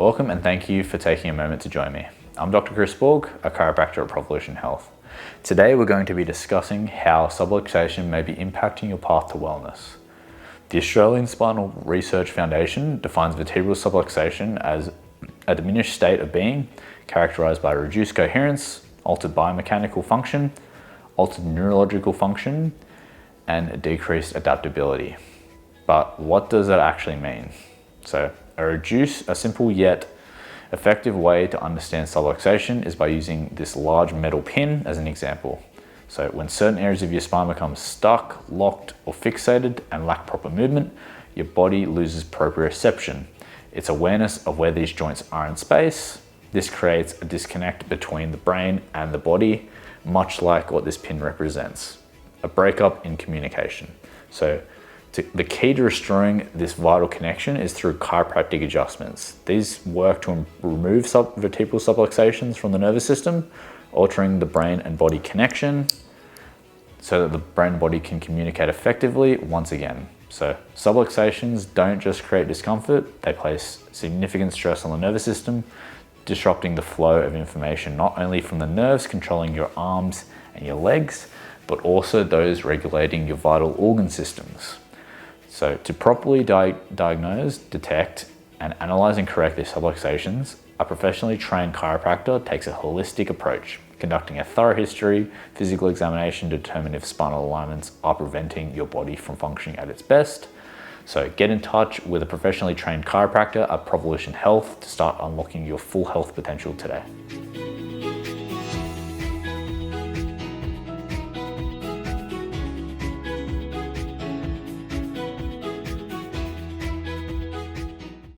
Welcome and thank you for taking a moment to join me. I'm Dr. Chris Borg, a chiropractor at Provolution Health. Today we're going to be discussing how subluxation may be impacting your path to wellness. The Australian Spinal Research Foundation defines vertebral subluxation as a diminished state of being characterized by reduced coherence, altered biomechanical function, altered neurological function, and decreased adaptability. But what does that actually mean? So a simple yet effective way to understand subluxation is by using this large metal pin as an example. So when certain areas of your spine become stuck, locked, or fixated and lack proper movement, your body loses proprioception. It's awareness of where these joints are in space. This creates a disconnect between the brain and the body, much like what this pin represents, a breakup in communication. So the key to restoring this vital connection is through chiropractic adjustments. These work to remove vertebral subluxations from the nervous system, altering the brain and body connection so that the brain and body can communicate effectively once again. So subluxations don't just create discomfort, they place significant stress on the nervous system, disrupting the flow of information, not only from the nerves controlling your arms and your legs, but also those regulating your vital organ systems. So to properly diagnose, detect, and analyze and correct these subluxations, a professionally trained chiropractor takes a holistic approach, conducting a thorough history, physical examination to determine if spinal alignments are preventing your body from functioning at its best. So get in touch with a professionally trained chiropractor at Provolution Health to start unlocking your full health potential today.